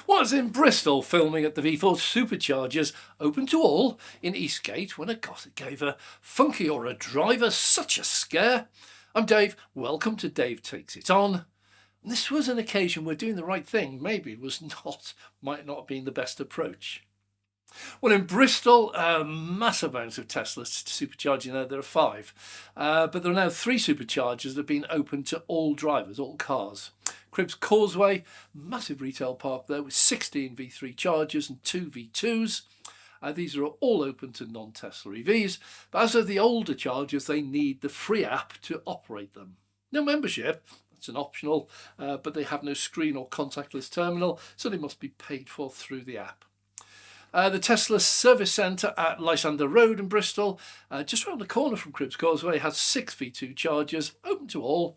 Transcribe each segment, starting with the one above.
Was in Bristol filming at the V4 Superchargers, open to all, in Eastgate when a gossip gave a funky Ora driver such a scare. I'm Dave, welcome to Dave Takes It On. This was an occasion where doing the right thing might not have been the best approach. Well, in Bristol, a massive amount of Teslas supercharging. There are 5, but there are now 3 superchargers that have been open to all drivers, all cars. Cribbs Causeway, massive retail park there with 16 V3 chargers and 2 V2s. These are all open to non-Tesla EVs, but as are the older chargers, they need the free app to operate them. No membership, it's an optional, but they have no screen or contactless terminal, so they must be paid for through the app. The Tesla service centre at Lysander Road in Bristol, just around the corner from Cribbs Causeway, has 6 V2 chargers, open to all,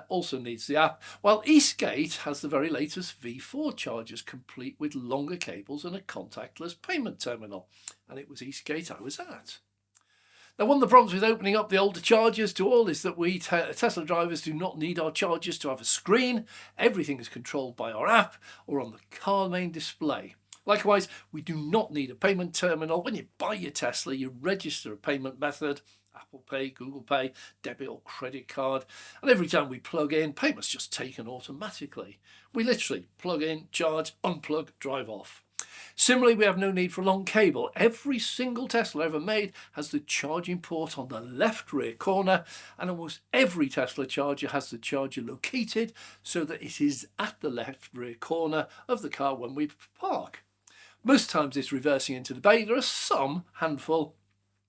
also needs the app, while Eastgate has the very latest V4 chargers, complete with longer cables and a contactless payment terminal. And it was Eastgate I was at. Now, one of the problems with opening up the older chargers to all is that we Tesla drivers do not need our chargers to have a screen. Everything is controlled by our app or on the car main display. Likewise, we do not need a payment terminal. When you buy your Tesla, you register a payment method, Apple Pay, Google Pay, debit or credit card, and every time we plug in, payment's just taken automatically. We literally plug in, charge, unplug, drive off. Similarly, we have no need for a long cable. Every single Tesla ever made has the charging port on the left rear corner, and almost every Tesla charger has the charger located so that it is at the left rear corner of the car when we park. Most times it's reversing into the bay. There are some handful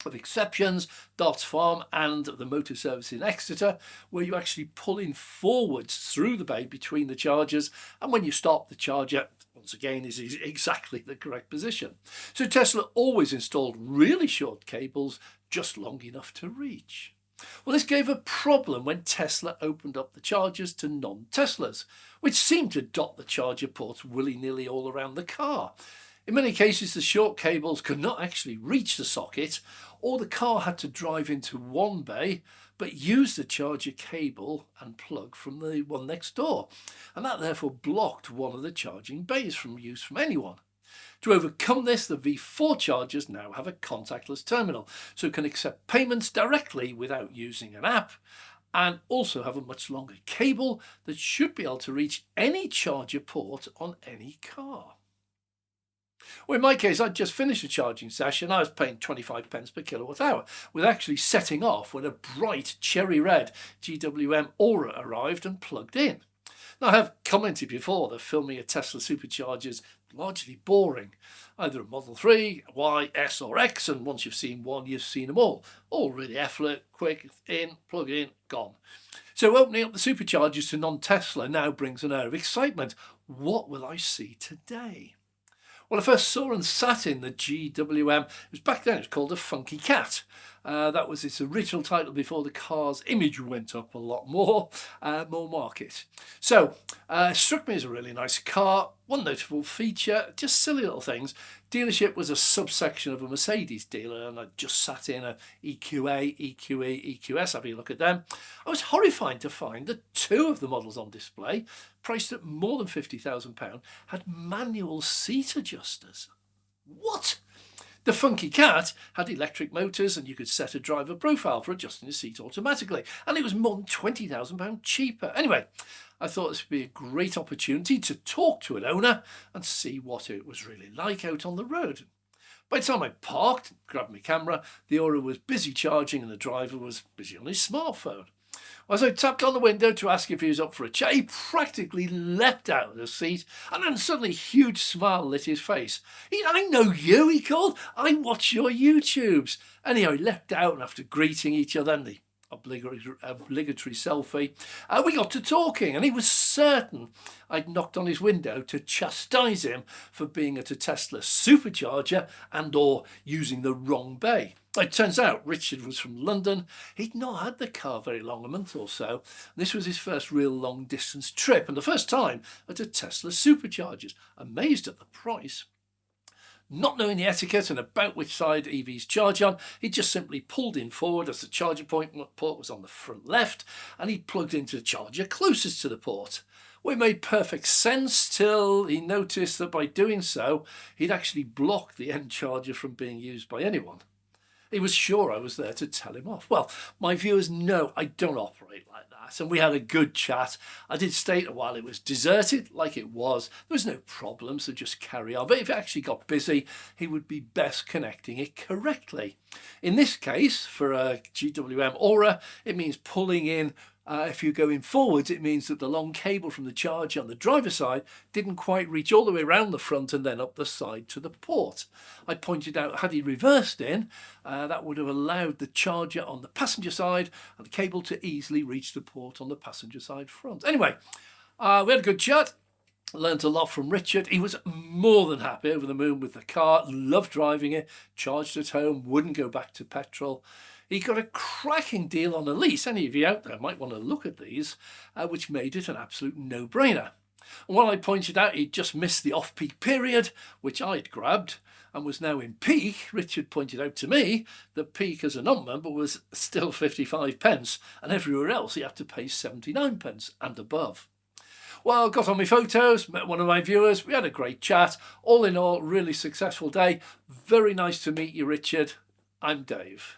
of exceptions, Darts Farm and the motor service in Exeter, where you actually pull in forwards through the bay between the chargers, and when you stop, the charger once again is exactly the correct position. So Tesla always installed really short cables, just long enough to reach. Well, this gave a problem when Tesla opened up the chargers to non-Teslas, which seemed to dot the charger ports willy-nilly all around the car. In many cases, the short cables could not actually reach the socket, or the car had to drive into one bay but use the charger cable and plug from the one next door, and that therefore blocked one of the charging bays from use from anyone. To overcome this, the V4 chargers now have a contactless terminal, so it can accept payments directly without using an app, and also have a much longer cable that should be able to reach any charger port on any car. Well, in my case, I'd just finished a charging session. I was paying 25 pence per kilowatt hour, with actually setting off when a bright cherry red GWM Ora arrived and plugged in. Now, I have commented before that filming a Tesla supercharger is largely boring. Either a Model 3, Y, S or X, and once you've seen one, you've seen them all. All really effort, quick, in, plug in, gone. So opening up the superchargers to non-Tesla now brings an air of excitement. What will I see today? Well, I first saw and sat in the GWM, it was back then, it was called a Funky Cat. That was its original title before the car's image went up a lot more market. So, it struck me as a really nice car. One notable feature, just silly little things. Dealership was a subsection of a Mercedes dealer, and I just sat in a EQA, EQE, EQS, having a look at them. I was horrified to find that 2 of the models on display, priced at more than £50,000, had manual seat adjusters. What? The Funky Cat had electric motors, and you could set a driver profile for adjusting the seat automatically, and it was more than £20,000 cheaper. Anyway, I thought this would be a great opportunity to talk to an owner and see what it was really like out on the road. By the time I parked, grabbed my camera, the Ora was busy charging and the driver was busy on his smartphone. As I tapped on the window to ask if he was up for a chat, he practically leapt out of the seat, and then suddenly a huge smile lit his face. "I know you," he called. "I watch your YouTubes." Anyhow, he leapt out, and after greeting each other and the obligatory selfie, we got to talking, and he was certain I'd knocked on his window to chastise him for being at a Tesla supercharger and or using the wrong bay. It turns out Richard was from London. He'd not had the car very long, a month or so. This was his first real long distance trip, and the first time at a Tesla supercharger. Amazed at the price. Not knowing the etiquette and about which side EVs charge on, he just simply pulled in forward as the charger port was on the front left, and he plugged into the charger closest to the port. Well, it made perfect sense till he noticed that by doing so, he'd actually blocked the end charger from being used by anyone. He was sure I was there to tell him off. Well, my viewers know I don't operate like that, and we had a good chat. I did state that while it was deserted, like it was, there was no problem, so just carry on. But if it actually got busy, he would be best connecting it correctly. In this case, for a GWM Ora, it means pulling in. If you're going forwards, it means that the long cable from the charger on the driver's side didn't quite reach all the way around the front and then up the side to the port. I pointed out, had he reversed in, that would have allowed the charger on the passenger side and the cable to easily reach the port on the passenger side front. Anyway, we had a good chat. Learned a lot from Richard. He was more than happy, over the moon with the car, loved driving it, charged at home, wouldn't go back to petrol. He got a cracking deal on a lease. Any of you out there might want to look at these, which made it an absolute no-brainer. And while I pointed out he'd just missed the off-peak period, which I'd grabbed, and was now in peak, Richard pointed out to me that peak as a non-member was still 55 pence, and everywhere else he had to pay 79 pence and above. Well, got on my photos, met one of my viewers, we had a great chat. All in all, really successful day. Very nice to meet you, Richard. I'm Dave.